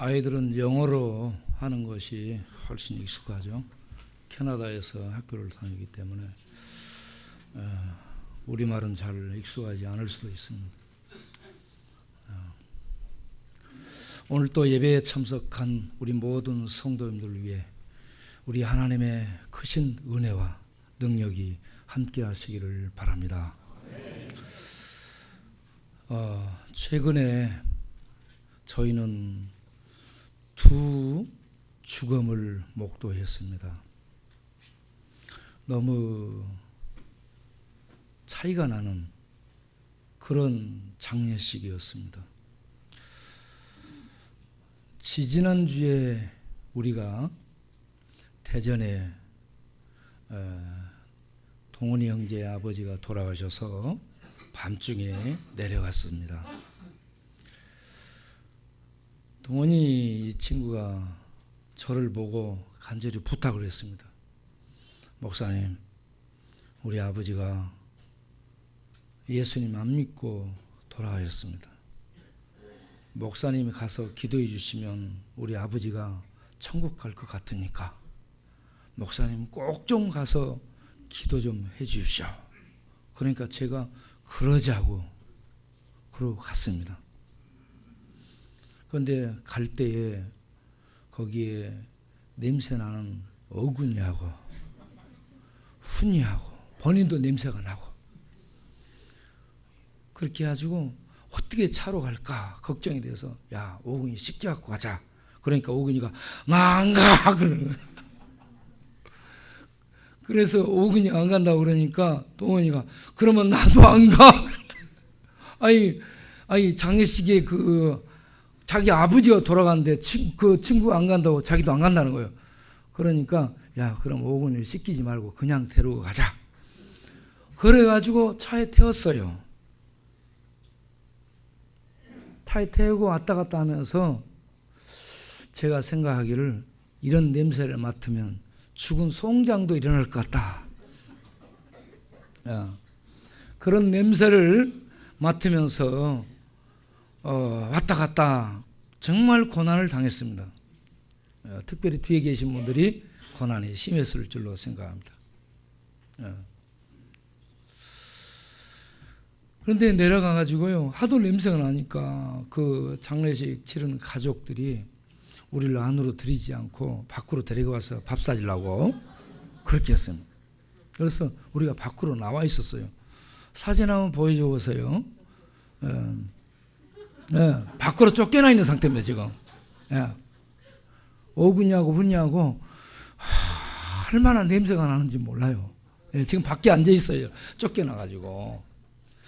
아이들은 영어로 하는 것이 훨씬 익숙하죠. 캐나다에서 학교를 다니기 때문에 우리말은 잘 익숙하지 않을 수도 있습니다. 오늘 또 예배에 참석한 우리 모든 성도님들을 위해 우리 하나님의 크신 은혜와 능력이 함께 하시기를 바랍니다. 최근에 저희는 두 죽음을 목도했습니다. 너무 차이가 나는 그런 장례식이었습니다. 지지난주에 우리가 대전에 동원이 형제의 아버지가 돌아가셔서 밤중에 내려갔습니다. 동원이 이 친구가 저를 보고 간절히 부탁을 했습니다. 목사님, 우리 아버지가 예수님 안 믿고 돌아가셨습니다. 목사님이 가서 기도해 주시면 우리 아버지가 천국 갈 것 같으니까 목사님 꼭 좀 가서 기도 좀 해 주십시오. 그러니까 제가 그러자고 그러고 갔습니다. 그런데 갈 때에 거기에 냄새나는 어근이하고 훈이하고 본인도 냄새가 나고 그렇게 해가지고 어떻게 차로 갈까 걱정이 돼서 야 오근이 씻겨 갖고 가자. 그러니까 오근이가 나 안 가 그러는 거예요. 그래서 오근이 안 간다고 그러니까 동원이가 그러면 나도 안 가. 아니 장례식에 자기 아버지가 돌아갔는데 그 친구가 안 간다고 자기도 안 간다는 거예요. 그러니까 야 그럼 오근이 씻기지 말고 그냥 데리고 가자. 그래가지고 차에 태웠어요. 차에 태우고 왔다 갔다 하면서 제가 생각하기를 이런 냄새를 맡으면 죽은 송장도 일어날 것 같다. 그런 냄새를 맡으면서 왔다 갔다 정말 고난을 당했습니다. 특별히 뒤에 계신 분들이 고난이 심했을 줄로 생각합니다. 그런데 내려가가지고요 하도 냄새가 나니까 그 장례식 치르는 가족들이 우리를 안으로 들이지 않고 밖으로 데리고 와서 밥 사주려고 그렇게 했습니다. 그래서 우리가 밖으로 나와 있었어요. 사진 한번 보여줘 보세요. 밖으로 쫓겨나 있는 상태입니다 지금. 오근이하고 훈이하고 얼마나 냄새가 나는지 몰라요. 지금 밖에 앉아 있어요. 쫓겨나가지고.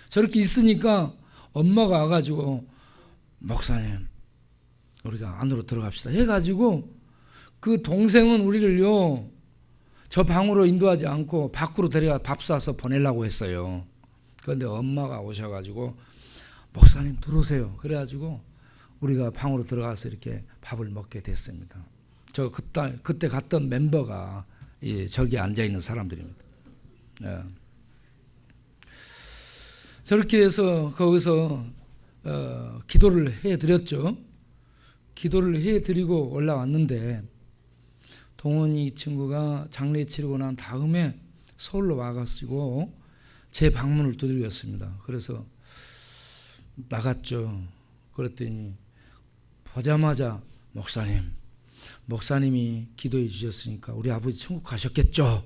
저렇게 있으니까 엄마가 와가지고 목사님 우리가 안으로 들어갑시다 해가지고 그 동생은 우리를요 저 방으로 인도하지 않고 밖으로 데려가 밥 사서 보내려고 했어요. 그런데 엄마가 오셔가지고 목사님 들어오세요. 그래가지고 우리가 방으로 들어가서 이렇게 밥을 먹게 됐습니다. 저 그때 갔던 멤버가 저기 앉아있는 사람들입니다. 저렇게 해서 거기서 기도를 해드렸죠. 기도를 해드리고 올라왔는데 동원이 친구가 장례 치르고 난 다음에 서울로 와가지고 제 방문을 두드렸습니다. 그래서 나갔죠. 그랬더니 보자마자 목사님이 기도해 주셨으니까 우리 아버지 천국 가셨겠죠?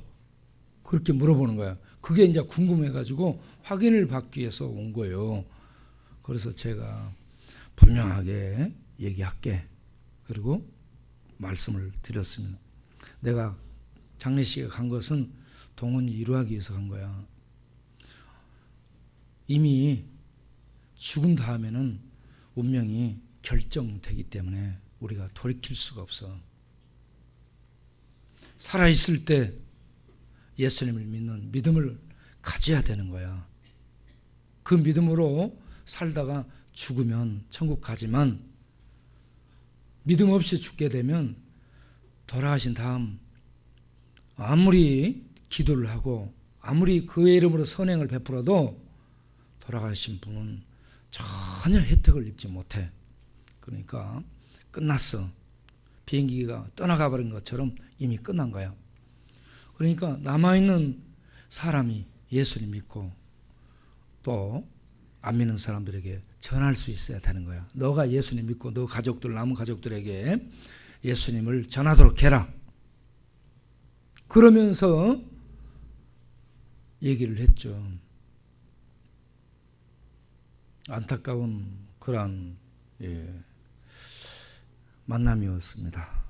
그렇게 물어보는 거예요. 그게 이제 궁금해가지고 확인을 받기 위해서 온 거예요. 그래서 제가 분명하게 얘기할게. 그리고 말씀을 드렸습니다. 내가 장례식에 간 것은 동원이 이루하기 위해서 간 거야. 이미 죽은 다음에는 운명이 결정되기 때문에 우리가 돌이킬 수가 없어. 살아있을 때 예수님을 믿는 믿음을 가져야 되는 거야. 그 믿음으로 살다가 죽으면 천국 가지만 믿음 없이 죽게 되면 돌아가신 다음 아무리 기도를 하고 아무리 그의 이름으로 선행을 베풀어도 돌아가신 분은 전혀 혜택을 입지 못해. 그러니까 끝났어. 비행기가 떠나가 버린 것처럼 이미 끝난 거야. 그러니까 남아있는 사람이 예수님 믿고 또 안 믿는 사람들에게 전할 수 있어야 되는 거야. 너가 예수님 믿고 너 가족들, 남은 가족들에게 예수님을 전하도록 해라. 그러면서 얘기를 했죠. 안타까운 그러한 만남이었습니다.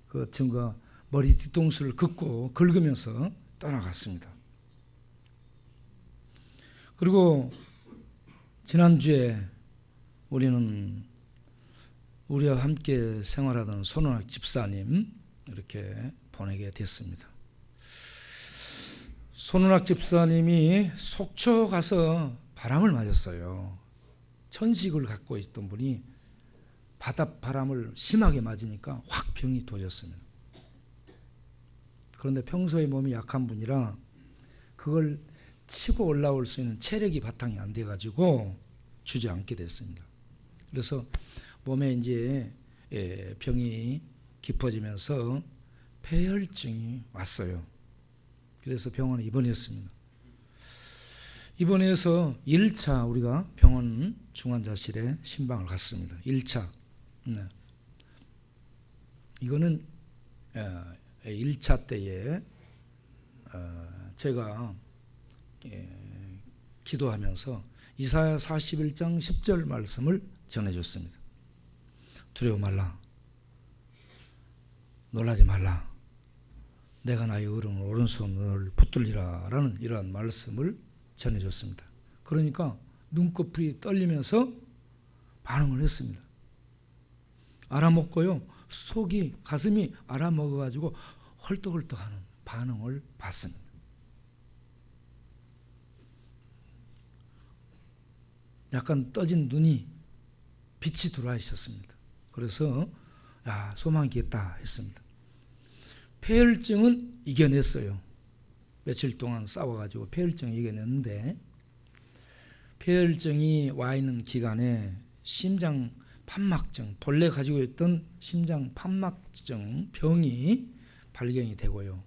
그 친구가 머리 뒤통수를 긁으면서 떠나갔습니다. 그리고 지난주에 우리는 우리와 함께 생활하던 손원학 집사님 이렇게 보내게 됐습니다. 손원학 집사님이 속초 가서 바람을 맞았어요. 천식을 갖고 있던 분이 바닷바람을 심하게 맞으니까 확 병이 도졌습니다. 그런데 평소에 몸이 약한 분이라 그걸 치고 올라올 수 있는 체력이 바탕이 안 돼가지고 주저앉게 됐습니다. 그래서 몸에 이제 병이 깊어지면서 폐혈증이 왔어요. 그래서 병원에 입원했습니다. 입원해서 1차 우리가 병원 중환자실에 신방을 갔습니다. 1차. 네. 이거는 1차 때에 제가 기도하면서 이사야 41장 10절 말씀을 전해줬습니다. 두려워 말라. 놀라지 말라. 내가 나의 오른손을 붙들리라 라는 이러한 말씀을 전해줬습니다. 그러니까 눈꺼풀이 떨리면서 반응을 했습니다. 알아먹고요. 속이 가슴이 알아먹어가지고 헐떡헐떡하는 반응을 봤습니다. 약간 떠진 눈이 빛이 들어와 있었습니다. 그래서 소망이 있겠다 했습니다. 폐혈증은 이겨냈어요. 며칠 동안 싸워가지고 폐혈증을 이겨냈는데 폐혈증이 와 있는 기간에 심장 판막증, 본래 가지고 있던 심장 판막증 병이 발견이 되고요.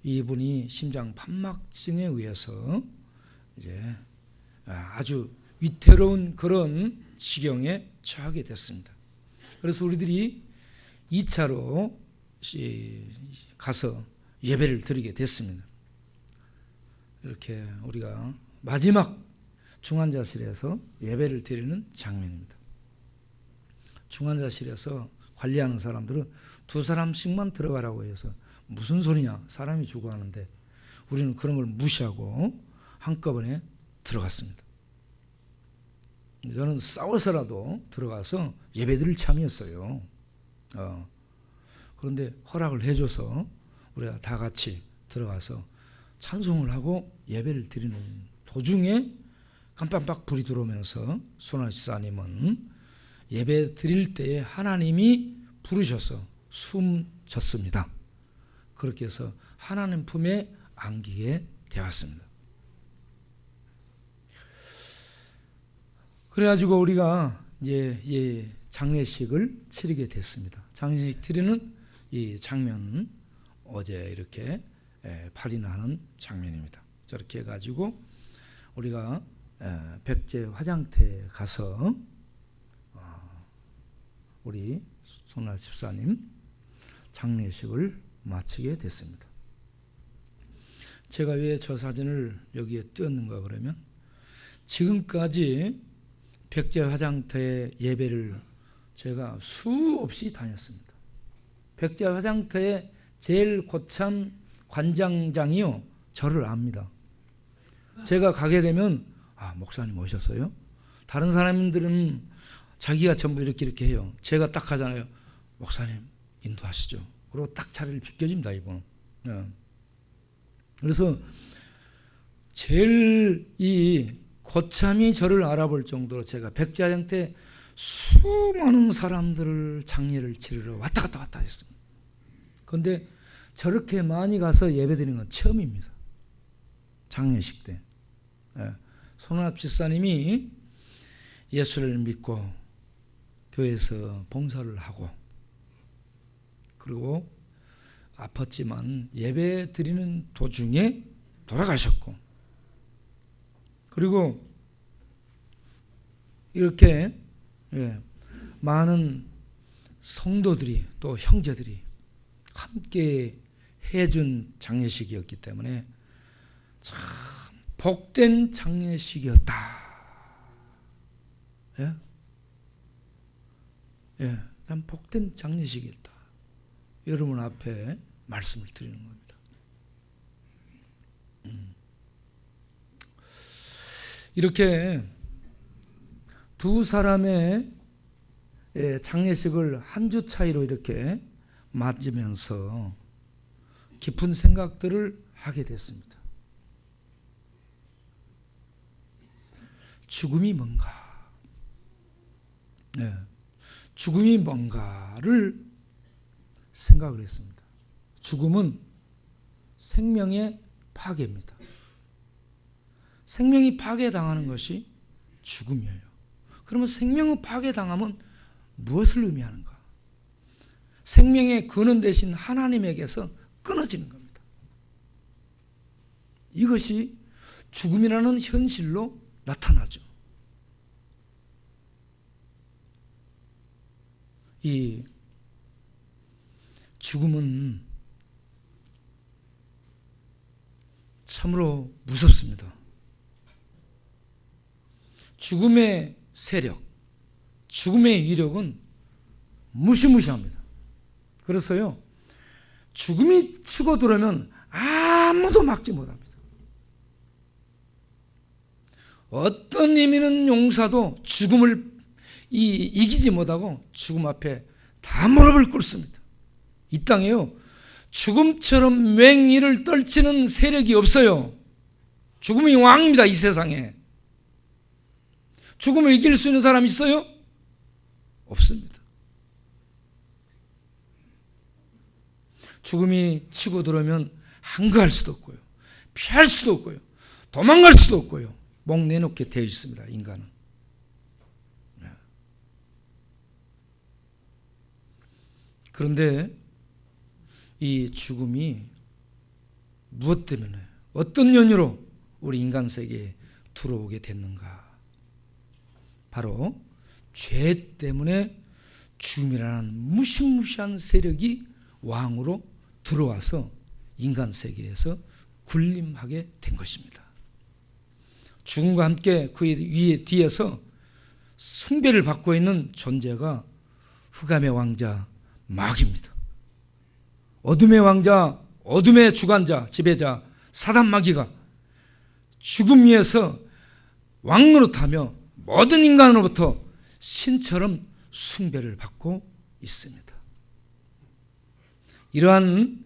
이분이 심장 판막증에 의해서 이제 아주 위태로운 그런 지경에 처하게 됐습니다. 그래서 우리들이 2차로 가서 예배를 드리게 됐습니다. 이렇게 우리가 마지막 중환자실에서 예배를 드리는 장면입니다. 중환자실에서 관리하는 사람들은 2사람씩만 들어가라고 해서 무슨 소리냐, 사람이 죽어가는데 우리는 그런 걸 무시하고 한꺼번에 들어갔습니다. 저는 싸워서라도 들어가서 예배드릴 참이었어요. 그런데 허락을 해줘서 우리가 다 같이 들어가서 찬송을 하고 예배를 드리는 도중에 깜빡 불이 들어오면서 손원학 집사님은 예배 드릴 때에 하나님이 부르셔서 숨졌습니다. 그렇게 해서 하나님 품에 안기게 되었습니다. 그래가지고 우리가 이제 장례식을 치르게 됐습니다. 장례식 치르는 이 장면은 어제 이렇게 발인하는 장면입니다. 저렇게 해가지고 우리가 백제 화장터에 가서 우리 손원학 집사님 장례식을 마치게 됐습니다. 제가 왜 저 사진을 여기에 띄웠는가 그러면 지금까지 백제 화장터의 예배를 제가 수없이 다녔습니다. 백제 화장터의 제일 고참 관장장이요 저를 압니다. 제가 가게 되면 목사님 오셨어요? 다른 사람들은 자기가 전부 이렇게 해요. 제가 딱 하잖아요. 목사님 인도하시죠. 그리고 딱 자리를 비켜줍니다. 이분은. 그래서 제일 이 고참이 저를 알아볼 정도로 제가 백제화장터에 수많은 사람들을 장례를 치르러 왔다 갔다 했습니다. 그런데 저렇게 많이 가서 예배드리는 건 처음입니다. 장례식 때. 손원학 집사님이 예수를 믿고 교회에서 봉사를 하고, 그리고 아팠지만 예배 드리는 도중에 돌아가셨고, 그리고 이렇게 많은 성도들이 또 형제들이 함께 해준 장례식이었기 때문에 참 복된 장례식이었다. 참 복된 장례식이었다. 여러분 앞에 말씀을 드리는 겁니다. 이렇게 두 사람의 장례식을 한 주 차이로 이렇게 맞으면서 깊은 생각들을 하게 됐습니다. 죽음이 뭔가? 죽음이 뭔가를 생각을 했습니다. 죽음은 생명의 파괴입니다. 생명이 파괴당하는 것이 죽음이에요. 그러면 생명을 파괴당하면 무엇을 의미하는가? 생명의 근원 되신 하나님에게서 끊어지는 겁니다. 이것이 죽음이라는 현실로 나타나죠. 이 죽음은 참으로 무섭습니다. 죽음의 세력, 죽음의 위력은 무시무시합니다. 그래서요, 죽음이 치고 들어오면 아무도 막지 못합니다. 어떤 힘있는 용사도 죽음을 이기지 못하고 죽음 앞에 다 무릎을 꿇습니다. 이 땅에요, 죽음처럼 맹위를 떨치는 세력이 없어요. 죽음이 왕입니다. 이 세상에. 죽음을 이길 수 있는 사람 있어요? 없습니다. 죽음이 치고 들어오면 항거할 수도 없고요, 피할 수도 없고요, 도망갈 수도 없고요, 목 내놓게 되어 있습니다. 인간은. 그런데 이 죽음이 무엇 때문에, 어떤 연유로 우리 인간 세계에 들어오게 됐는가? 바로 죄 때문에 죽음이라는 무시무시한 세력이 왕으로 들어와서 인간 세계에서 군림하게 된 것입니다. 죽음과 함께 그 위에 뒤에서 숭배를 받고 있는 존재가 흑암의 왕자 마귀입니다. 어둠의 왕자, 어둠의 주관자, 지배자 사단 마귀가 죽음 위에서 왕노릇하며 모든 인간으로부터 신처럼 숭배를 받고 있습니다. 이러한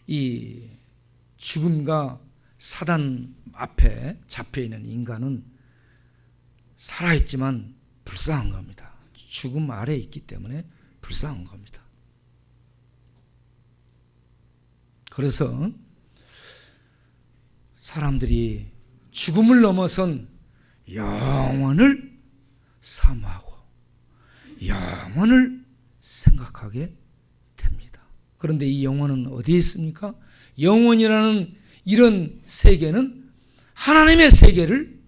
이 죽음과 사단 앞에 잡혀있는 인간은 살아있지만 불쌍한 겁니다. 죽음 아래에 있기 때문에 불쌍한 겁니다. 그래서 사람들이 죽음을 넘어선 영원을 사모하고 영원을 생각하게 됩니다. 그런데 이 영혼은 어디에 있습니까? 영혼이라는 이런 세계는 하나님의 세계를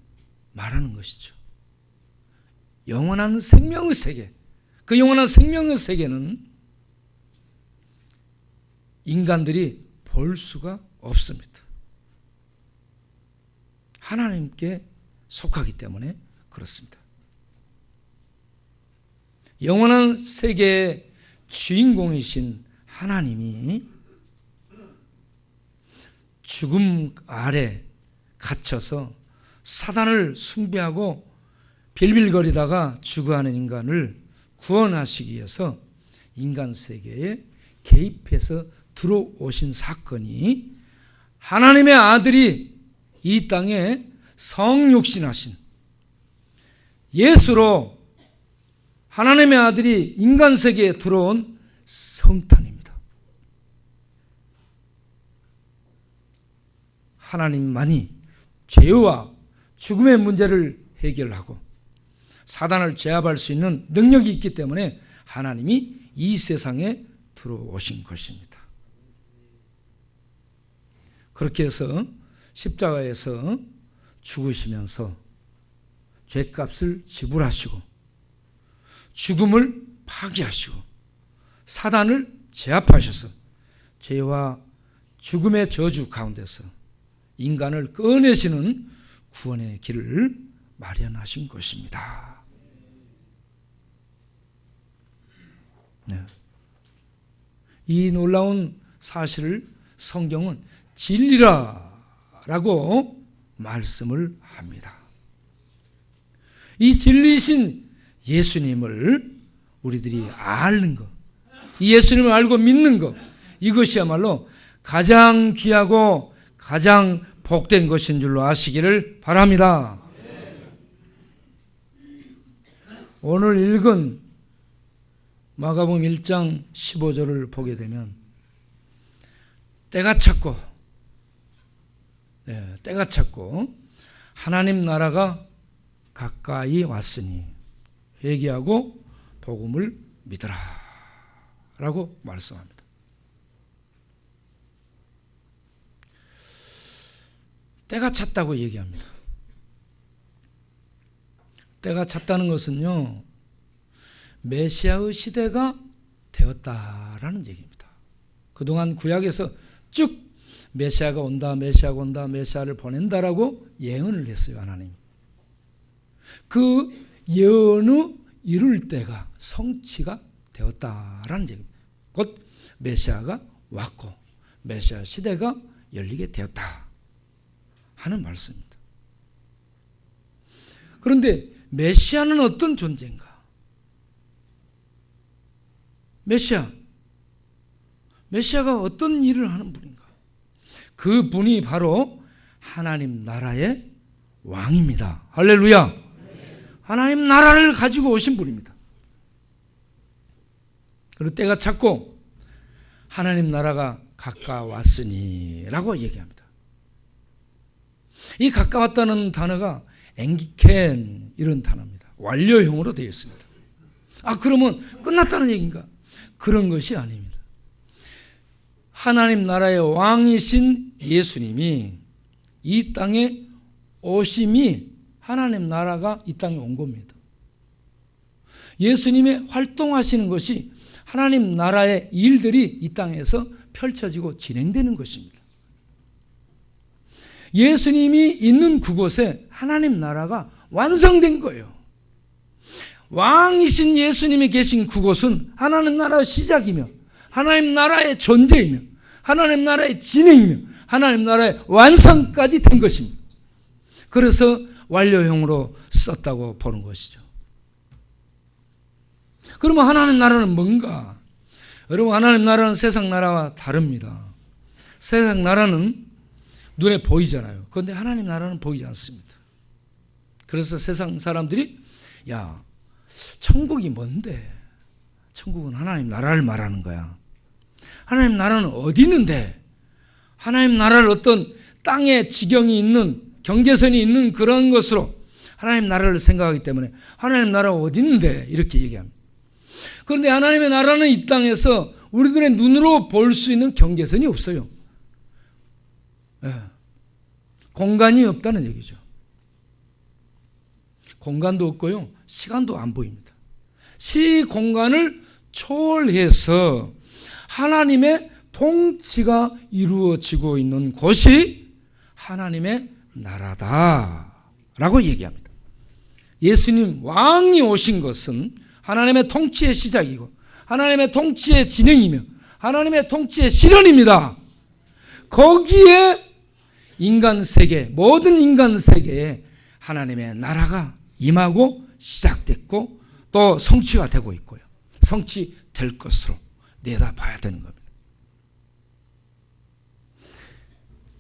말하는 것이죠. 영원한 생명의 세계, 그 영원한 생명의 세계는 인간들이 볼 수가 없습니다. 하나님께 속하기 때문에 그렇습니다. 영원한 세계의 주인공이신 하나님이 죽음 아래 갇혀서 사단을 숭배하고 빌빌거리다가 죽어가는 인간을 구원하시기 위해서 인간 세계에 개입해서 들어오신 사건이 하나님의 아들이 이 땅에 성육신하신 예수로 하나님의 아들이 인간 세계에 들어온 성탄입니다. 하나님만이 죄와 죽음의 문제를 해결하고 사단을 제압할 수 있는 능력이 있기 때문에 하나님이 이 세상에 들어오신 것입니다. 그렇게 해서 십자가에서 죽으시면서 죄값을 지불하시고 죽음을 파괴하시고 사단을 제압하셔서 죄와 죽음의 저주 가운데서 인간을 꺼내시는 구원의 길을 마련하신 것입니다. 네. 이 놀라운 사실을 성경은 진리라라고 말씀을 합니다. 이 진리신 예수님을 우리들이 아는 것, 이 예수님을 알고 믿는 것, 이것이야말로 가장 귀하고 가장 복된 것인 줄로 아시기를 바랍니다. 오늘 읽은 마가복음 1장 15절을 보게 되면 때가 찼고 하나님 나라가 가까이 왔으니 회개하고 복음을 믿으라 라고 말씀합니다. 때가 찼다고 얘기합니다. 때가 찼다는 것은요, 메시아의 시대가 되었다라는 얘기입니다. 그동안 구약에서 쭉 메시아가 온다, 메시아가 온다, 메시아를 보낸다라고 예언을 했어요, 하나님. 그 예언의 이룰 때가 성취가 되었다라는 얘기입니다. 곧 메시아가 왔고 메시아 시대가 열리게 되었다 하는 말씀입니다. 그런데 메시아는 어떤 존재인가? 메시아가 어떤 일을 하는 분인가? 그 분이 바로 하나님 나라의 왕입니다. 할렐루야. 하나님 나라를 가지고 오신 분입니다. 그리고 때가 찼고 하나님 나라가 가까웠으니 라고 얘기합니다. 이 가까웠다는 단어가 앵기켄 이런 단어입니다. 완료형으로 되어 있습니다. 그러면 끝났다는 얘기인가? 그런 것이 아닙니다. 하나님 나라의 왕이신 예수님이 이 땅에 오심이 하나님 나라가 이 땅에 온 겁니다. 예수님의 활동하시는 것이 하나님 나라의 일들이 이 땅에서 펼쳐지고 진행되는 것입니다. 예수님이 있는 그곳에 하나님 나라가 완성된 거예요. 왕이신 예수님이 계신 그곳은 하나님 나라의 시작이며 하나님 나라의 존재이며 하나님 나라의 진행이며 하나님 나라의 완성까지 된 것입니다. 그래서 완료형으로 썼다고 보는 것이죠. 그러면 하나님 나라는 뭔가? 여러분, 하나님 나라는 세상 나라와 다릅니다. 세상 나라는 눈에 보이잖아요. 그런데 하나님 나라는 보이지 않습니다. 그래서 세상 사람들이 천국이 뭔데? 천국은 하나님 나라를 말하는 거야. 하나님 나라는 어디 있는데? 하나님 나라를 어떤 땅에 지경이 있는 경계선이 있는 그런 것으로 하나님 나라를 생각하기 때문에 하나님 나라가 어디 있는데? 이렇게 얘기합니다. 그런데 하나님의 나라는 이 땅에서 우리들의 눈으로 볼 수 있는 경계선이 없어요. 공간이 없다는 얘기죠. 공간도 없고요, 시간도 안 보입니다. 시공간을 초월해서 하나님의 통치가 이루어지고 있는 곳이 하나님의 나라다라고 얘기합니다. 예수님 왕이 오신 것은 하나님의 통치의 시작이고 하나님의 통치의 진행이며 하나님의 통치의 실현입니다. 거기에 인간 세계, 모든 인간 세계에 하나님의 나라가 임하고 시작됐고 또 성취가 되고 있고요. 성취될 것으로 내다봐야 되는 겁니다.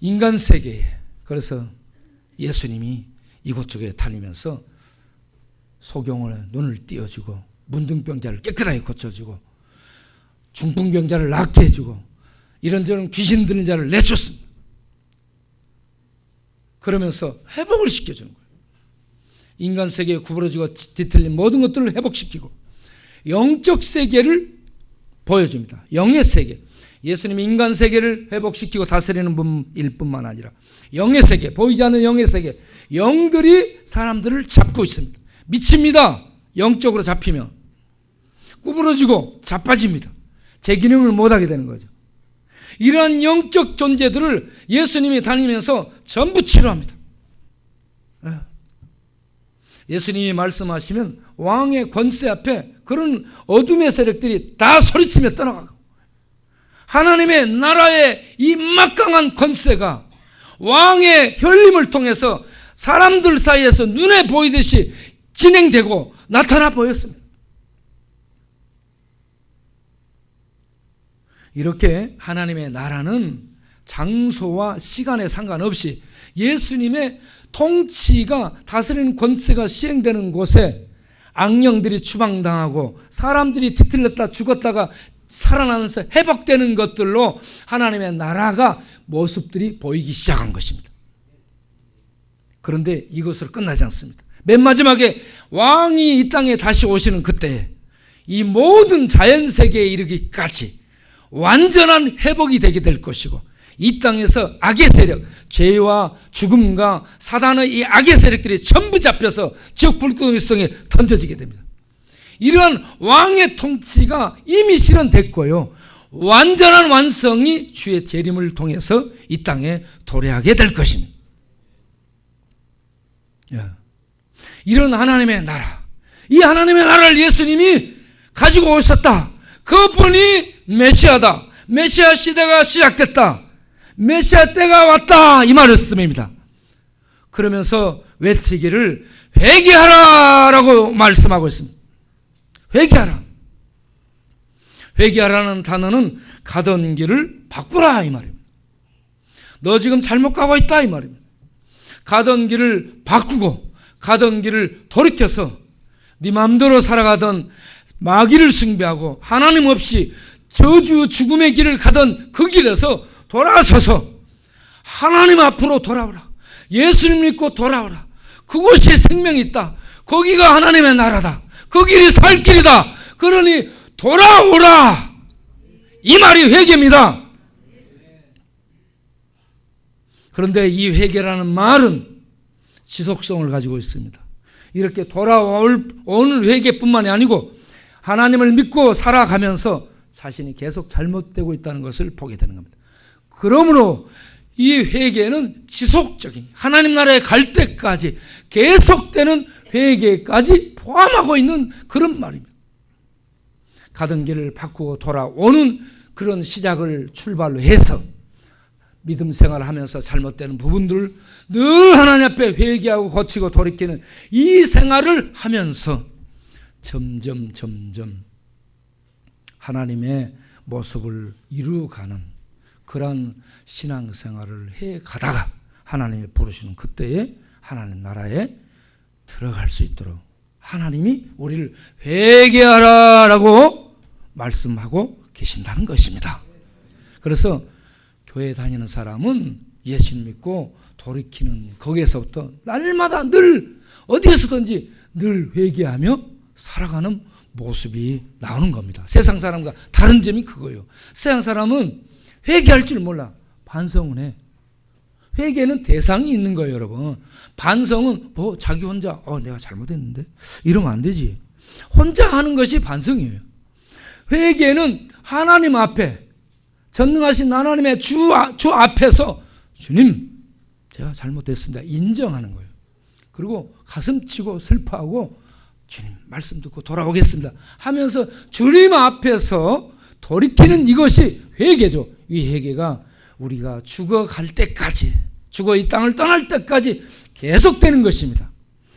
인간 세계에, 그래서 예수님이 이곳저곳에 다니면서 소경을 눈을 띄워주고 문둥병자를 깨끗하게 고쳐주고 중풍병자를 낫게 해주고 이런저런 귀신 들린 자를 내쫓습니다. 그러면서 회복을 시켜주는 거예요. 인간 세계에 구부러지고 뒤틀린 모든 것들을 회복시키고 영적 세계를 보여줍니다. 영의 세계. 예수님이 인간 세계를 회복시키고 다스리는 분일 뿐만 아니라 영의 세계, 보이지 않는 영의 세계, 영들이 사람들을 잡고 있습니다. 미칩니다. 영적으로 잡히면 구부러지고 자빠집니다. 제 기능을 못하게 되는 거죠. 이러한 영적 존재들을 예수님이 다니면서 전부 치료합니다. 예수님이 말씀하시면 왕의 권세 앞에 그런 어둠의 세력들이 다 소리치며 떠나가고, 하나님의 나라의 이 막강한 권세가 왕의 혈림을 통해서 사람들 사이에서 눈에 보이듯이 진행되고 나타나 보였습니다. 이렇게 하나님의 나라는 장소와 시간에 상관없이 예수님의 통치가, 다스리는 권세가 시행되는 곳에 악령들이 추방당하고 사람들이 뒤틀렸다 죽었다가 살아나면서 회복되는 것들로 하나님의 나라가 모습들이 보이기 시작한 것입니다. 그런데 이것으로 끝나지 않습니다. 맨 마지막에 왕이 이 땅에 다시 오시는 그때에 이 모든 자연세계에 이르기까지 완전한 회복이 되게 될 것이고, 이 땅에서 악의 세력, 죄와 죽음과 사단의 이 악의 세력들이 전부 잡혀서 지옥 불구덩이성에 던져지게 됩니다. 이러한 왕의 통치가 이미 실현됐고요, 완전한 완성이 주의 재림을 통해서 이 땅에 도래하게 될 것입니다. 이런 하나님의 나라, 이 하나님의 나라를 예수님이 가지고 오셨다. 그분이 메시아다. 메시아 시대가 시작됐다. 메시아 때가 왔다. 이 말씀입니다. 그러면서 외치기를 회개하라라고 말씀하고 있습니다. 회개하라. 회개하라는 단어는 가던 길을 바꾸라 이 말입니다. 너 지금 잘못 가고 있다 이 말입니다. 가던 길을 바꾸고 가던 길을 돌이켜서 네 마음대로 살아가던 마귀를 숭배하고 하나님 없이 저주 죽음의 길을 가던 그 길에서 돌아서서 하나님 앞으로 돌아오라. 예수님 믿고 돌아오라. 그곳에 생명이 있다. 거기가 하나님의 나라다. 그 길이 살 길이다. 그러니 돌아오라. 이 말이 회개입니다. 그런데 이 회개라는 말은 지속성을 가지고 있습니다. 이렇게 돌아오는 회개뿐만이 아니고 하나님을 믿고 살아가면서 자신이 계속 잘못되고 있다는 것을 보게 되는 겁니다. 그러므로 이 회개는 지속적인, 하나님 나라에 갈 때까지 계속되는 회개까지 포함하고 있는 그런 말입니다. 가던 길을 바꾸고 돌아오는 그런 시작을 출발로 해서 믿음 생활을 하면서 잘못되는 부분들을 늘 하나님 앞에 회개하고 고치고 돌이키는 이 생활을 하면서 점점 하나님의 모습을 이루어가는 그런 신앙생활을 해가다가 하나님이 부르시는 그때에 하나님 나라에 들어갈 수 있도록 하나님이 우리를 회개하라라고 말씀하고 계신다는 것입니다. 그래서 교회 다니는 사람은 예수님 믿고 돌이키는 거기에서부터 날마다 늘 어디에서든지 늘 회개하며 살아가는 모습이 나오는 겁니다. 세상 사람과 다른 점이 그거예요. 세상 사람은 회개할 줄 몰라. 반성은 해. 회개는 대상이 있는 거예요, 여러분. 반성은 자기 혼자 내가 잘못했는데 이러면 안 되지. 혼자 하는 것이 반성이에요. 회개는 하나님 앞에, 전능하신 하나님의 주 앞에서 주님 제가 잘못했습니다 인정하는 거예요. 그리고 가슴 치고 슬퍼하고 주님 말씀 듣고 돌아오겠습니다 하면서 주님 앞에서 돌이키는 이것이 회개죠. 이 회개가 우리가 죽어갈 때까지, 죽어 이 땅을 떠날 때까지 계속되는 것입니다.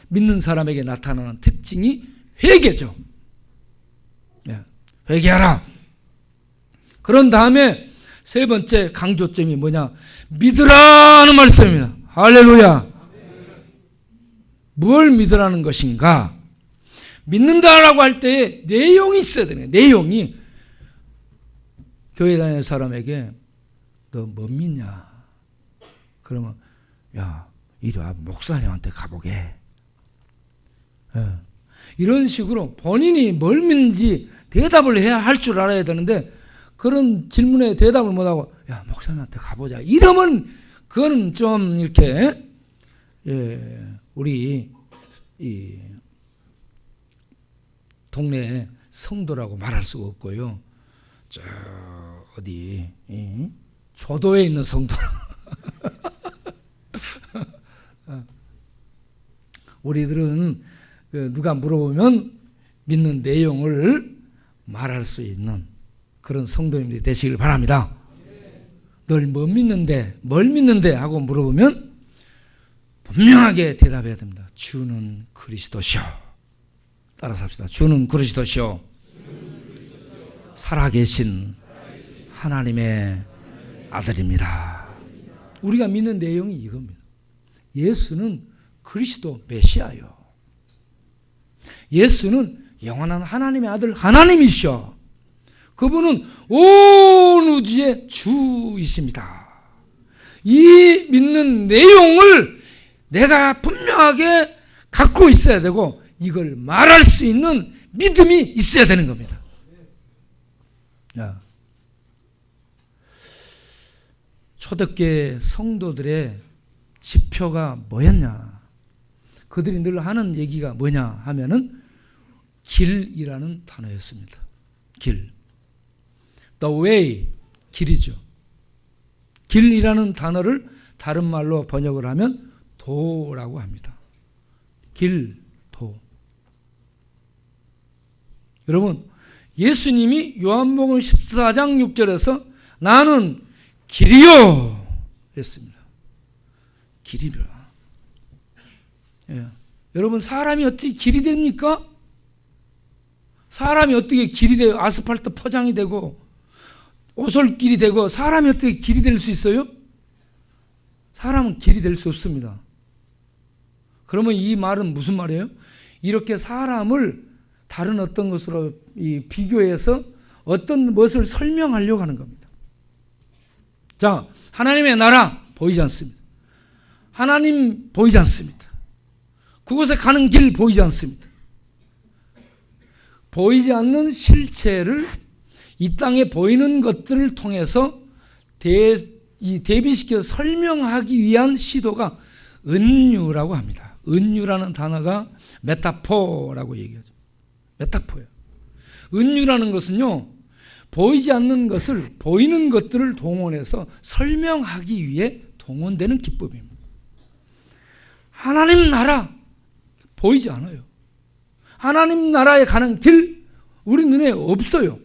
믿는 사람에게 나타나는 특징이 회개죠. 회개하라. 그런 다음에 세 번째 강조점이 뭐냐? 믿으라는 말씀입니다. 할렐루야. 뭘 믿으라는 것인가? 믿는다라고 할 때 내용이 있어야 되는 거예요. 내용이. 교회 다니는 사람에게 너 뭐 믿냐? 그러면 야 이리 와 목사님한테 가보게. 이런 식으로 본인이 뭘 믿는지 대답을 해야 할 줄 알아야 되는데 그런 질문에 대답을 못하고 야 목사님한테 가보자 이러면 그거는 좀 이렇게 우리 이 동네 성도라고 말할 수가 없고요. 저 어디 조도에 있는 성도 우리들은 누가 물어보면 믿는 내용을 말할 수 있는 그런 성도님들이 되시길 바랍니다. 널 뭐 믿는데 뭘 믿는데 하고 물어보면 분명하게 대답해야 됩니다. 주는 그리스도시오. 따라서 합시다. 주는 그리스도시오. 살아계신 하나님의 아들입니다. 우리가 믿는 내용이 이겁니다. 예수는 그리스도 메시아요. 예수는 영원한 하나님의 아들 하나님이셔. 그분은 온 우주의 주이십니다. 이 믿는 내용을 내가 분명하게 갖고 있어야 되고 이걸 말할 수 있는 믿음이 있어야 되는 겁니다. 초대교회 성도들의 지표가 뭐였냐? 그들이 늘 하는 얘기가 뭐냐 하면은 길이라는 단어였습니다. 길. The way, 길이죠. 길이라는 단어를 다른 말로 번역을 하면 도라고 합니다. 길, 도. 여러분, 예수님이 요한복음 14장 6절에서 나는 길이요 했습니다. 길이라. 여러분, 사람이 어떻게 길이 됩니까? 사람이 어떻게 길이 돼요? 아스팔트 포장이 되고 오솔길이 되고 사람이 어떻게 길이 될 수 있어요? 사람은 길이 될 수 없습니다. 그러면 이 말은 무슨 말이에요? 이렇게 사람을 다른 어떤 것으로 비교해서 어떤 것을 설명하려고 하는 겁니다. 자, 하나님의 나라 보이지 않습니다. 하나님 보이지 않습니다. 그곳에 가는 길 보이지 않습니다. 보이지 않는 실체를 이 땅에 보이는 것들을 통해서 대비시켜 설명하기 위한 시도가 은유라고 합니다. 은유라는 단어가 메타포라고 얘기하죠. 메타포예요. 은유라는 것은요, 보이지 않는 것을 보이는 것들을 동원해서 설명하기 위해 동원되는 기법입니다. 하나님 나라 보이지 않아요. 하나님 나라에 가는 길 우리 눈에 없어요.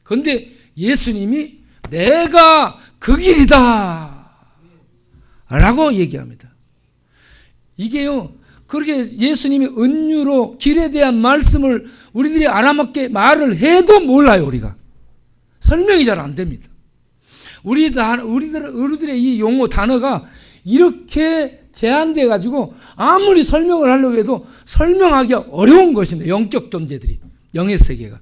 그런데 예수님이 내가 그 길이다 라고 얘기합니다. 이게요, 그렇게 예수님이 은유로 길에 대한 말씀을 우리들이 알아맞게 말을 해도 몰라요. 우리가 설명이 잘 안 됩니다. 우리들의 이 용어 단어가 이렇게 제한돼 가지고 아무리 설명을 하려고 해도 설명하기가 어려운 것입니다. 영적 존재들이, 영의 세계가.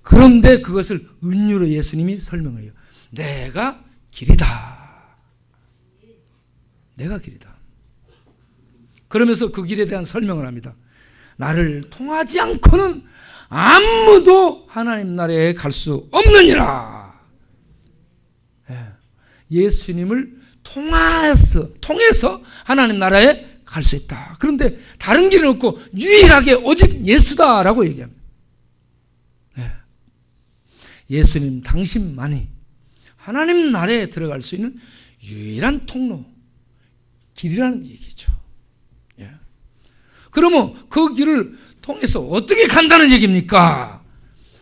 그런데 그것을 은유로 예수님이 설명을 해요. 내가 길이다. 내가 길이다. 그러면서 그 길에 대한 설명을 합니다. 나를 통하지 않고는 아무도 하나님 나라에 갈 수 없느니라. 예수님을 통해서 하나님 나라에 갈 수 있다. 그런데 다른 길은 없고 유일하게 오직 예수다라고 얘기합니다. 예수님 당신만이 하나님 나라에 들어갈 수 있는 유일한 통로, 길이라는 얘기죠. 그러면 그 길을 통해서 어떻게 간다는 얘기입니까?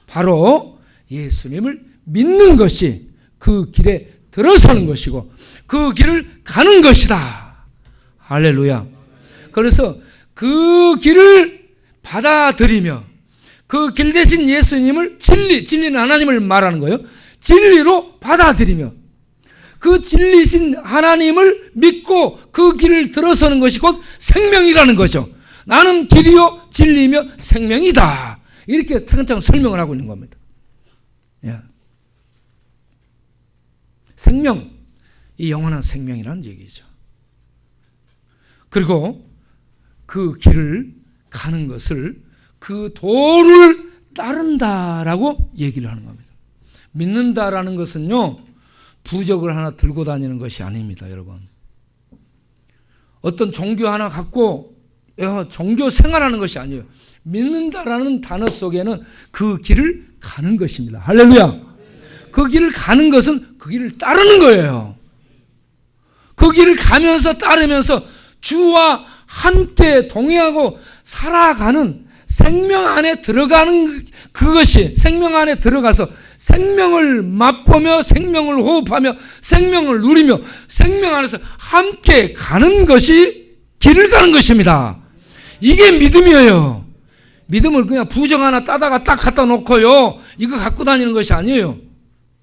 바로 예수님을 믿는 것이 그 길에 들어서는 것이고 그 길을 가는 것이다. 할렐루야. 그래서 그 길을 받아들이며 그 길 대신 예수님을 진리는 하나님을 말하는 거예요. 진리로 받아들이며 그 진리신 하나님을 믿고 그 길을 들어서는 것이 곧 생명이라는 거죠. 나는 길이요 진리이며 생명이다. 이렇게 차근차근 설명을 하고 있는 겁니다. 생명, 이 영원한 생명이라는 얘기죠. 그리고 그 길을 가는 것을 그 도를 따른다라고 얘기를 하는 겁니다. 믿는다라는 것은요, 부적을 하나 들고 다니는 것이 아닙니다, 여러분. 어떤 종교 하나 갖고 종교 생활하는 것이 아니에요. 믿는다라는 단어 속에는 그 길을 가는 것입니다. 할렐루야. 그 길을 가는 것은 그 길을 따르는 거예요. 그 길을 가면서 따르면서 주와 함께 동행하고 살아가는 생명 안에 들어가는 그것이, 생명 안에 들어가서 생명을 맛보며 생명을 호흡하며 생명을 누리며 생명 안에서 함께 가는 것이 길을 가는 것입니다. 이게 믿음이에요. 믿음을 그냥 부적 하나 따다가 딱 갖다 놓고요, 이거 갖고 다니는 것이 아니에요.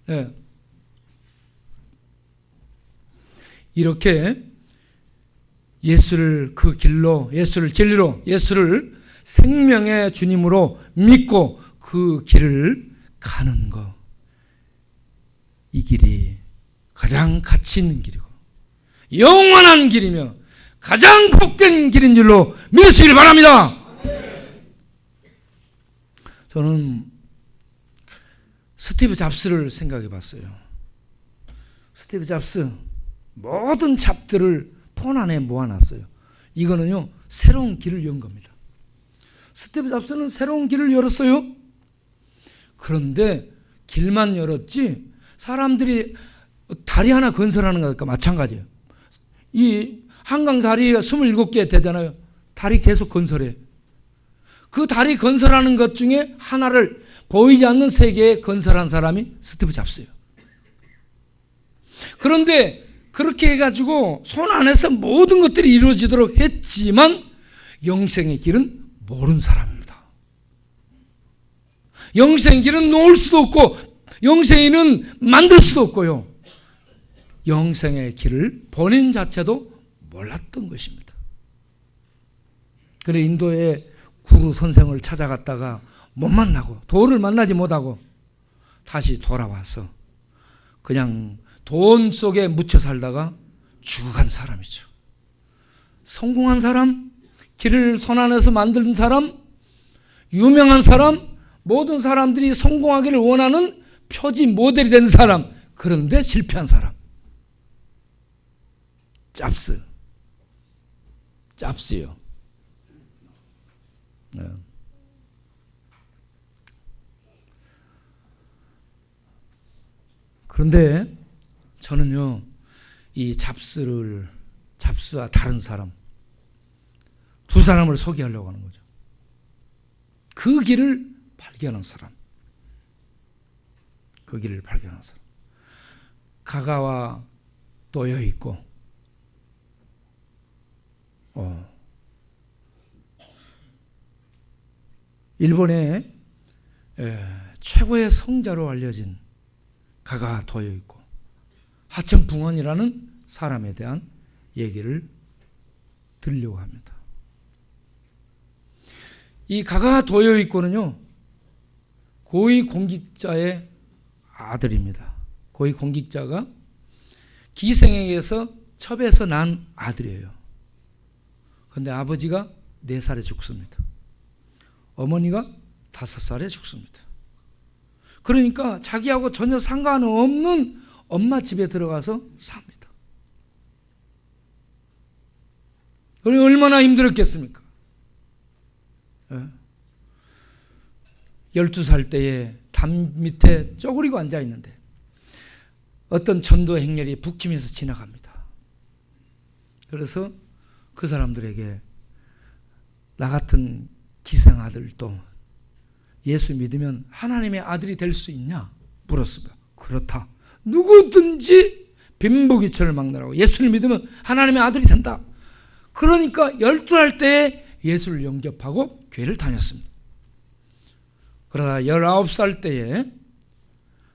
네. 이렇게 예수를 그 길로, 예수를 진리로, 예수를 생명의 주님으로 믿고 그 길을 가는 것, 이 길이 가장 가치 있는 길이고 영원한 길이며 가장 복된 길인 줄로 믿으시길 바랍니다. 저는 스티브 잡스를 생각해 봤어요. 스티브 잡스 모든 잡들을 폰 안에 모아놨어요. 이거는요, 새로운 길을 연 겁니다. 스티브 잡스는 새로운 길을 열었어요. 그런데 길만 열었지 사람들이 다리 하나 건설하는 것과 마찬가지예요. 이 한강 다리가 27개 되잖아요. 다리 계속 건설해. 그 다리 건설하는 것 중에 하나를 보이지 않는 세계에 건설한 사람이 스티브 잡스예요. 그런데 그렇게 해가지고 손 안에서 모든 것들이 이루어지도록 했지만 영생의 길은 모르는 사람입니다. 영생의 길은 놓을 수도 없고 영생의 길은 만들 수도 없고요. 영생의 길을 본인 자체도 몰랐던 것입니다. 그래 인도의 구루 선생을 찾아갔다가 못 만나고 도를 만나지 못하고 다시 돌아와서 그냥 돈 속에 묻혀 살다가 죽어간 사람이죠. 성공한 사람, 길을 손 안에서 만든 사람, 유명한 사람, 모든 사람들이 성공하기를 원하는 표지 모델이 된 사람, 그런데 실패한 사람. 잡스요. 네. 그런데 저는요, 이 잡스와 다른 사람, 두 사람을 소개하려고 하는 거죠. 그 길을 발견한 사람. 그 길을 발견한 사람. 가가와 또여 있고, 일본의 최고의 성자로 알려진 가가 도여 있고, 하천붕원이라는 사람에 대한 얘기를 들으려고 합니다. 이 가가 도여 있고는요, 고위 공직자의 아들입니다. 고위 공직자가 기생에게서 첩에서 난 아들이에요. 그런데 아버지가 4살에 죽습니다. 어머니가 5살에 죽습니다. 그러니까 자기하고 전혀 상관없는 엄마 집에 들어가서 삽니다. 그리고 얼마나 힘들었겠습니까? 12살 때에 담 밑에 쪼그리고 앉아 있는데 어떤 전도 행렬이 북침에서 지나갑니다. 그래서 그 사람들에게 나 같은 기생 아들도 예수 믿으면 하나님의 아들이 될 수 있냐? 물었습니다. 그렇다. 누구든지 빈부귀천을 막론하고 예수를 믿으면 하나님의 아들이 된다. 그러니까 12살 때에 예수를 영접하고 교회를 다녔습니다. 그러다 19살 때에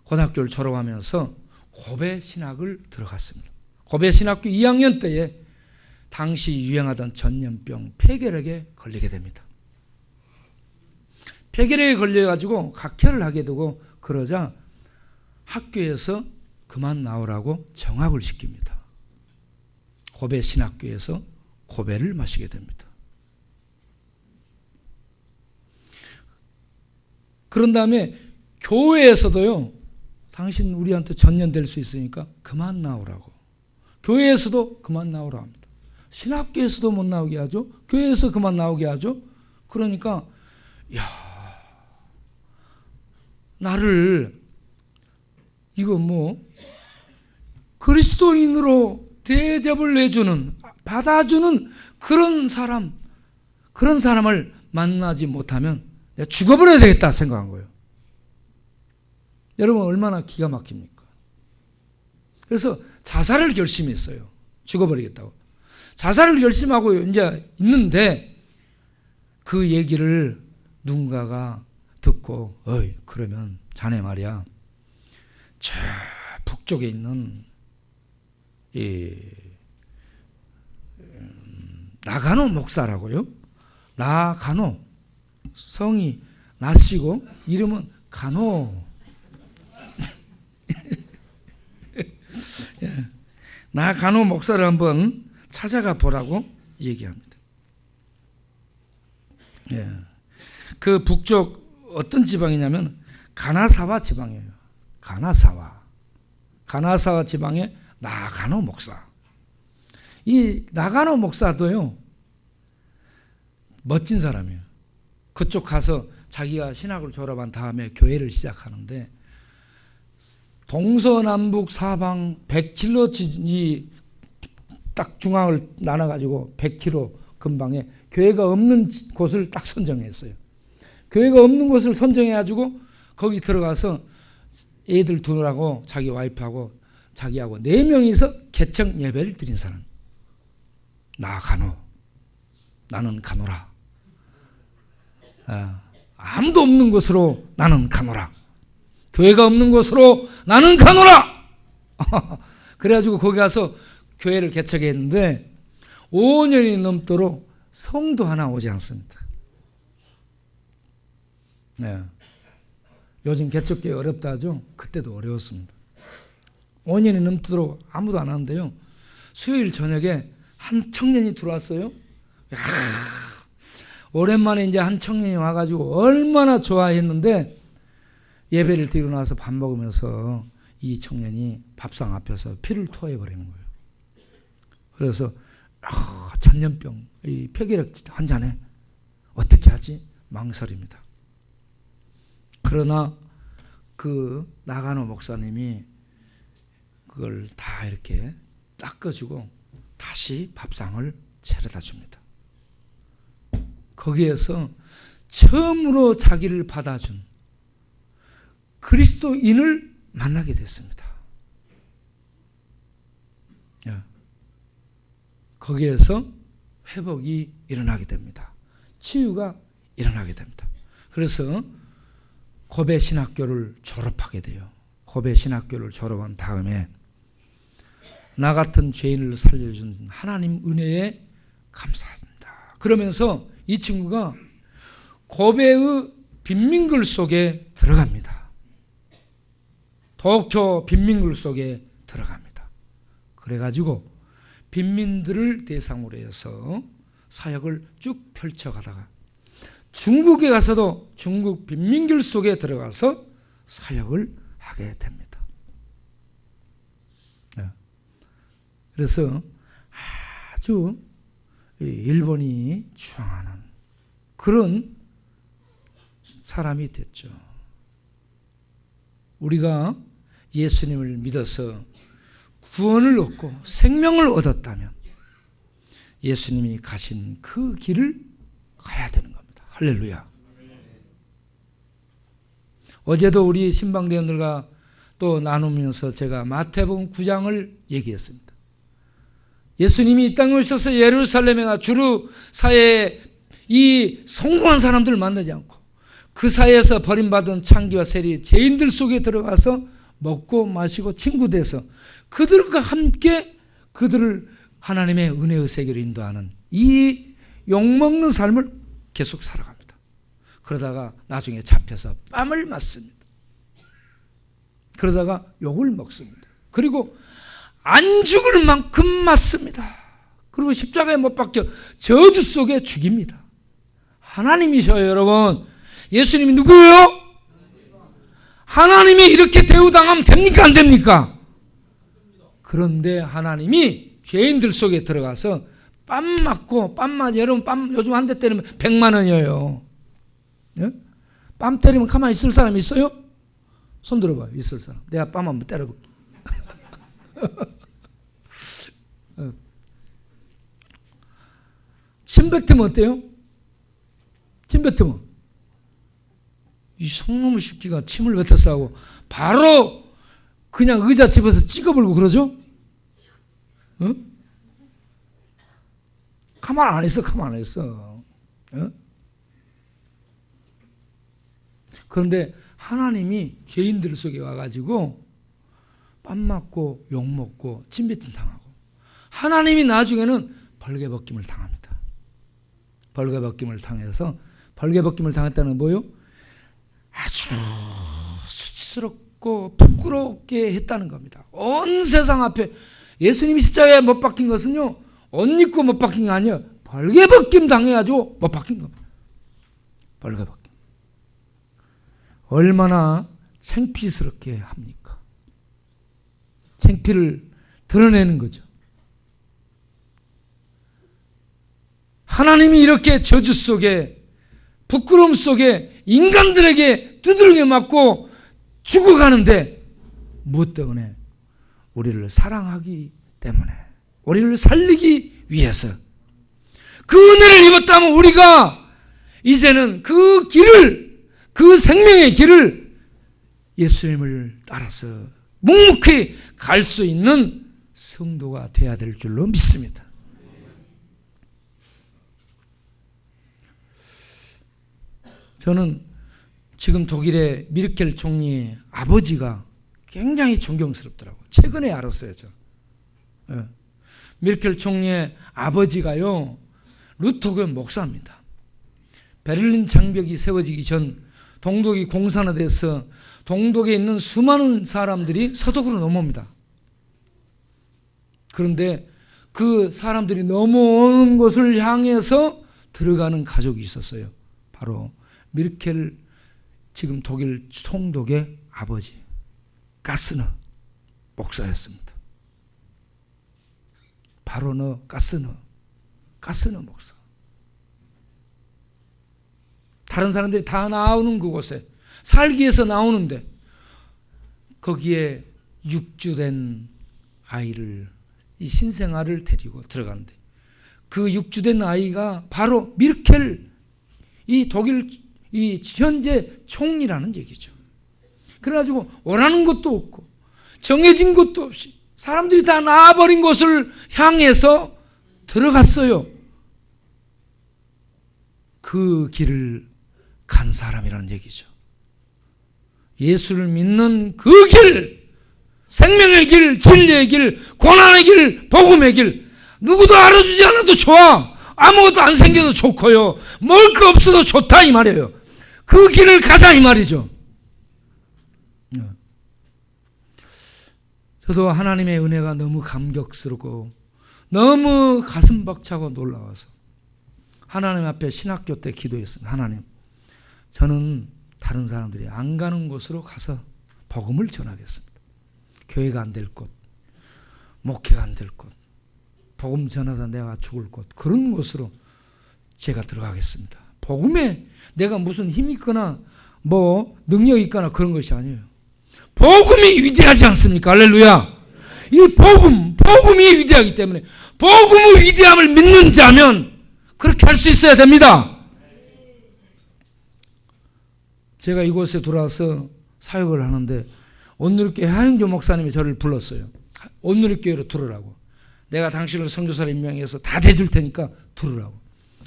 고등학교를 졸업하면서 고베 신학을 들어갔습니다. 고베 신학교 2학년 때에 당시 유행하던 전염병 폐결핵에 걸리게 됩니다. 폐결핵에 걸려가지고 각혈을 하게 되고 그러자 학교에서 그만 나오라고 정학을 시킵니다. 고베 신학교에서 고베를 마시게 됩니다. 그런 다음에 교회에서도요, 당신 우리한테 전염될 수 있으니까 그만 나오라고. 교회에서도 그만 나오라고 합니다. 신학교에서도 못 나오게 하죠. 교회에서 그만 나오게 하죠. 그러니까 나를 이거 그리스도인으로 대접을 해주는, 받아주는 그런 사람을 만나지 못하면 내가 죽어버려야 되겠다 생각한 거예요. 여러분 얼마나 기가 막힙니까? 그래서 자살을 결심했어요. 죽어버리겠다고. 자살을 결심하고 이제 있는데 그 얘기를 누군가가 듣고, 그러면 자네 말이야, 저 북쪽에 있는 이 나가노 목사라고요. 나가노, 성이 나시고 이름은 가노. 나가노 목사를 한번 찾아가 보라고 얘기합니다. 그 북쪽 어떤 지방이냐면 가나사와 지방이에요. 가나사와 지방의 나가노 목사. 이 나가노 목사도요, 멋진 사람이에요. 그쪽 가서 자기가 신학을 졸업한 다음에 교회를 시작하는데, 동서남북 사방 100km 딱 중앙을 나눠가지고 100km 근방에 교회가 없는 곳을 딱 선정했어요. 교회가 없는 곳을 선정해가지고 거기 들어가서 애들 두느라고 자기 와이프하고 자기하고 4명이서 개청 예배를 드린 사람. 나가노, 나는 가노라. 아무도 없는 곳으로 나는 가노라. 교회가 없는 곳으로 나는 가노라. 그래가지고 거기 가서 교회를 개척했는데 5년이 넘도록 성도 하나 오지 않습니다. 요즘 개척교회 어렵다 하죠. 그때도 어려웠습니다. 5년이 넘도록 아무도 안 하는데요, 수요일 저녁에 한 청년이 들어왔어요. 오랜만에 이제 한 청년이 와가지고 얼마나 좋아했는데, 예배를 드리고 나서 밥 먹으면서 이 청년이 밥상 앞에서 피를 토해버리는 거예요. 그래서 전염병, 이 폐결핵 환자네, 어떻게 하지? 망설입니다. 그러나 그 나가노 목사님이 그걸 다 이렇게 닦아주고 다시 밥상을 차려다 줍니다. 거기에서 처음으로 자기를 받아준 그리스도인을 만나게 됐습니다. 거기에서 회복이 일어나게 됩니다. 치유가 일어나게 됩니다. 그래서 고베 신학교를 졸업하게 돼요. 고베 신학교를 졸업한 다음에 나 같은 죄인을 살려준 하나님 은혜에 감사합니다. 그러면서 이 친구가 고베의 빈민굴 속에 들어갑니다. 도쿄 빈민굴 속에 들어갑니다. 그래가지고 빈민들을 대상으로 해서 사역을 쭉 펼쳐가다가 중국에 가서도 중국 빈민굴 속에 들어가서 사역을 하게 됩니다. 그래서 아주 일본이 추앙하는 그런 사람이 됐죠. 우리가 예수님을 믿어서 구원을 얻고 생명을 얻었다면 예수님이 가신 그 길을 가야 되는 겁니다. 할렐루야. 어제도 우리 신방대원들과 또 나누면서 제가 마태복음 9장을 얘기했습니다. 예수님이 이 땅에 오셔서 예루살렘에 가 주루 사회에 이 성공한 사람들을 만나지 않고 그 사이에서 버림받은 창기와 세리 죄인들 속에 들어가서 먹고 마시고 친구 돼서 그들과 함께 그들을 하나님의 은혜의 세계로 인도하는 이 욕먹는 삶을 계속 살아갑니다. 그러다가 나중에 잡혀서 뺨을 맞습니다. 그러다가 욕을 먹습니다. 그리고 안 죽을 만큼 맞습니다. 그리고 십자가에 못 박혀 저주 속에 죽입니다. 하나님이셔요, 여러분. 예수님이 누구예요? 하나님이 이렇게 대우당하면 됩니까? 안 됩니까? 그런데 하나님이 죄인들 속에 들어가서 뺨 맞고, 여러분 뺨 요즘 한 대 때리면 100만 원이에요. 예? 뺨 때리면 가만히 있을 사람 있어요? 손 들어봐요. 있을 사람. 내가 뺨 한번 때려볼게. 침 뱉으면 어때요? 침 뱉으면 이 성놈의 새끼가 침을 뱉었어 하고 바로 그냥 의자 집어서 찍어버리고 그러죠? 어? 가만 안 있어. 어? 그런데 하나님이 죄인들 속에 와가지고 뺨 맞고 욕 먹고 침뱉음 당하고, 하나님이 나중에는 벌개벗김을 당합니다. 벌개벗김을 당해서, 벌개벗김을 당했다는 건 뭐예요? 아주 수치스럽고 부끄럽게 했다는 겁니다. 온 세상 앞에 예수님이 십자가에 못 박힌 것은요, 옷 입고 못 박힌 게 아니에요. 벌개벗김 당해가지고 못 박힌 겁니다. 벌개벗김. 얼마나 창피스럽게 합니까? 창피를 드러내는 거죠. 하나님이 이렇게 저주 속에, 부끄러움 속에 인간들에게 두들겨 맞고 죽어가는데 무엇 때문에? 우리를 사랑하기 때문에, 우리를 살리기 위해서. 그 은혜를 입었다면 우리가 이제는 그 길을, 그 생명의 길을 예수님을 따라서 묵묵히 갈 수 있는 성도가 되어야 될 줄로 믿습니다. 저는 지금 독일의 미르켈 총리의 아버지가 굉장히 존경스럽더라고요. 최근에 알았어요. 저. 미르켈 총리의 아버지가요, 루터교회 목사입니다. 베를린 장벽이 세워지기 전 동독이 공산화돼서 동독에 있는 수많은 사람들이 서독으로 넘어옵니다. 그런데 그 사람들이 넘어오는 곳을 향해서 들어가는 가족이 있었어요. 바로 미르켈 지금 독일 총독의 아버지 가스너 목사였습니다. 바로 가스너 목사. 다른 사람들이 다 나오는 그곳에 살기 위해서 나오는데 거기에 육주된 아이를, 이 신생아를 데리고 들어가는데 그 육주된 아이가 바로 미르켈, 이 독일 이 현재 총리라는 얘기죠. 그래가지고 오라는 것도 없고 정해진 것도 없이 사람들이 다 나와버린 곳을 향해서 들어갔어요. 그 길을 간 사람이라는 얘기죠. 예수를 믿는 그 길, 생명의 길, 진리의 길, 고난의 길, 복음의 길, 누구도 알아주지 않아도 좋아. 아무것도 안 생겨도 좋고요. 먹을 거 없어도 좋다 이 말이에요. 그 길을 가자 이 말이죠. 저도 하나님의 은혜가 너무 감격스럽고 너무 가슴 벅차고 놀라워서 하나님 앞에 신학교 때 기도했습니다. 하나님, 저는 다른 사람들이 안 가는 곳으로 가서 복음을 전하겠습니다. 교회가 안 될 곳, 목회가 안 될 곳, 복음 전하다 내가 죽을 곳, 그런 곳으로 제가 들어가겠습니다. 복음에 내가 무슨 힘이 있거나 뭐 능력이 있거나 그런 것이 아니에요. 복음이 위대하지 않습니까? 할렐루야. 이 복음이 위대하기 때문에 복음의 위대함을 믿는 자면 그렇게 할 수 있어야 됩니다. 제가 이곳에 들어와서 사역을 하는데 온누리교회 하영조 목사님이 저를 불렀어요. 온누리교회로 들으라고. 내가 당신을 선교사로 임명해서 다 대줄 테니까 들으라고.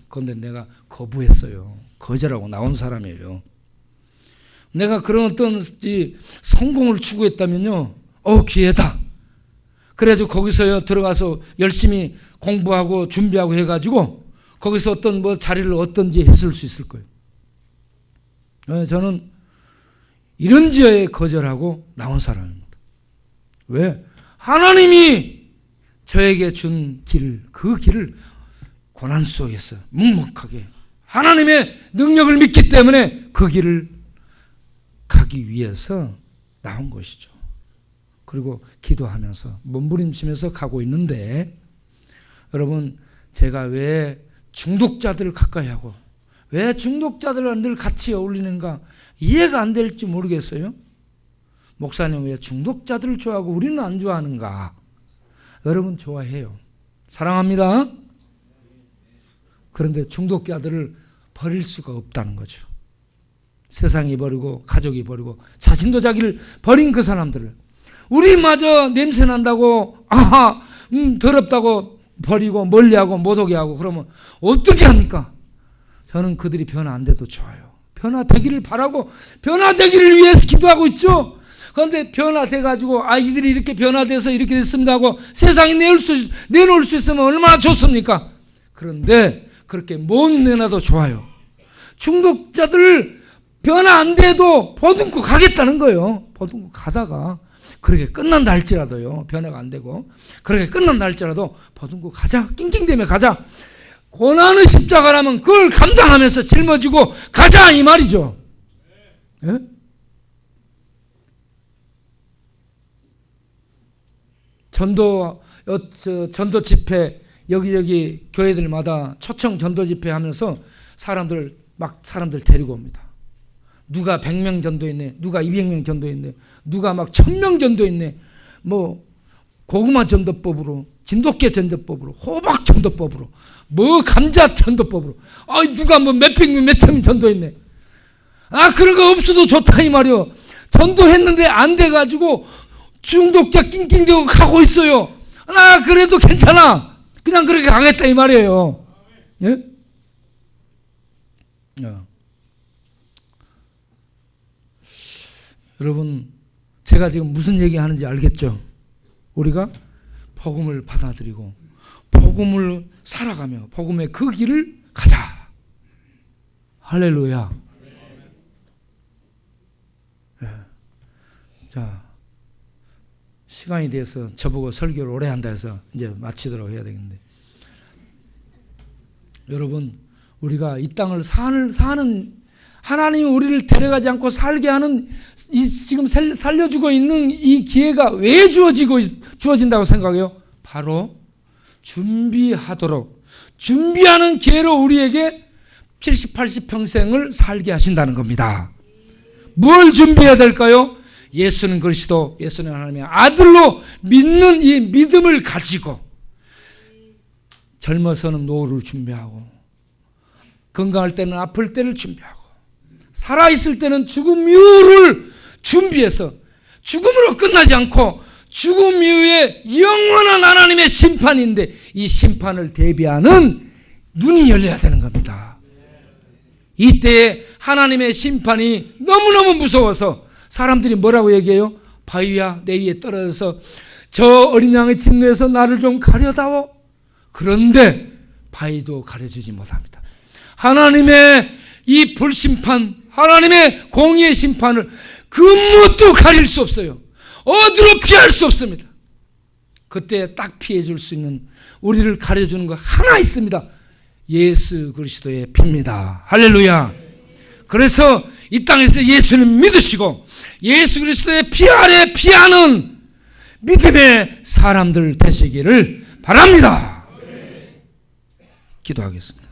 그런데 내가 거부했어요. 거절하고 나온 사람이에요. 내가 그런 어떤 성공을 추구했다면요, 기회다. 그래가지고 거기서 들어가서 열심히 공부하고 준비하고 해가지고 거기서 어떤 뭐 자리를 얻든지 했을 수 있을 거예요. 저는 이런 지혜에 거절하고 나온 사람입니다. 왜? 하나님이 저에게 준 길, 그 길을 고난 속에서 묵묵하게 하나님의 능력을 믿기 때문에 그 길을 가기 가기 위해서 나온 것이죠. 그리고 기도하면서 몸부림치면서 가고 있는데, 여러분, 제가 왜 중독자들을 가까이 하고 왜 중독자들과 늘 같이 어울리는가 이해가 안 될지 모르겠어요. 목사님 왜 중독자들을 좋아하고 우리는 안 좋아하는가? 여러분 좋아해요. 사랑합니다. 그런데 중독자들을 버릴 수가 없다는 거죠. 세상이 버리고 가족이 버리고 자신도 자기를 버린 그 사람들을 우리마저 냄새난다고 더럽다고 버리고 멀리하고 못오게 하고 그러면 어떻게 합니까? 저는 그들이 변화 안 돼도 좋아요. 변화되기를 바라고 변화되기를 위해서 기도하고 있죠. 그런데 변화돼가지고 이들이 이렇게 변화돼서 이렇게 됐습니다 하고 세상에 내놓을 수 있으면 얼마나 좋습니까? 그런데 그렇게 못 내놔도 좋아요. 중독자들 변화 안 돼도 보듬고 가겠다는 거예요. 보듬고 가다가 그렇게 끝난다 할지라도요. 변화가 안 되고 그렇게 끝난다 할지라도 보듬고 가자. 낑낑대며 가자. 고난의 십자가라면 그걸 감당하면서 짊어지고 가자 이 말이죠. 예? 전도 집회 여기저기 교회들마다 초청 전도 집회 하면서 사람들 데리고 옵니다. 누가 100명 전도했네, 누가 200명 전도했네, 누가 막 1000명 전도했네, 뭐 고구마 전도법으로, 진돗개 전도법으로, 호박 전도법으로, 뭐 감자 전도법으로, 누가 뭐 몇백 명 몇천 전도했네. 그런 거 없어도 좋다 이 말이요. 전도했는데 안 돼가지고 중독자 낑낑대고 가고 있어요. 그래도 괜찮아. 그냥 그렇게 가겠다 이 말이에요. 예? 여러분, 제가 지금 무슨 얘기 하는지 알겠죠? 우리가 복음을 받아들이고 복음을 살아가며 복음의 그 길을 가자. 할렐루야. 네. 자, 시간이 돼서 저보고 설교를 오래 한다 해서 이제 마치도록 해야 되겠는데, 여러분, 우리가 이 땅을 사는 하나님이 우리를 데려가지 않고 살게 하는 지금 살려주고 있는 이 기회가 왜 주어진다고 생각해요? 바로 준비하는 기회로 우리에게 70, 80평생을 살게 하신다는 겁니다. 뭘 준비해야 될까요? 예수는 그리스도, 예수는 하나님의 아들로 믿는 이 믿음을 가지고 젊어서는 노후를 준비하고 건강할 때는 아플 때를 준비하고 살아있을 때는 죽음 이후를 준비해서 죽음으로 끝나지 않고 죽음 이후에 영원한 하나님의 심판인데 이 심판을 대비하는 눈이 열려야 되는 겁니다. 이때에 하나님의 심판이 너무너무 무서워서 사람들이 뭐라고 얘기해요? 바위야 내 위에 떨어져서 저 어린 양의 진노에서 나를 좀 가려다오. 그런데 바위도 가려주지 못합니다. 하나님의 이 불심판, 하나님의 공의의 심판을 그 무엇도 가릴 수 없어요. 어디로 피할 수 없습니다. 그때 딱 피해 줄 수 있는, 우리를 가려주는 거 하나 있습니다. 예수 그리스도의 피입니다. 할렐루야. 그래서 이 땅에서 예수를 믿으시고 예수 그리스도의 피 아래 피하는 믿음의 사람들 되시기를 바랍니다. 기도하겠습니다.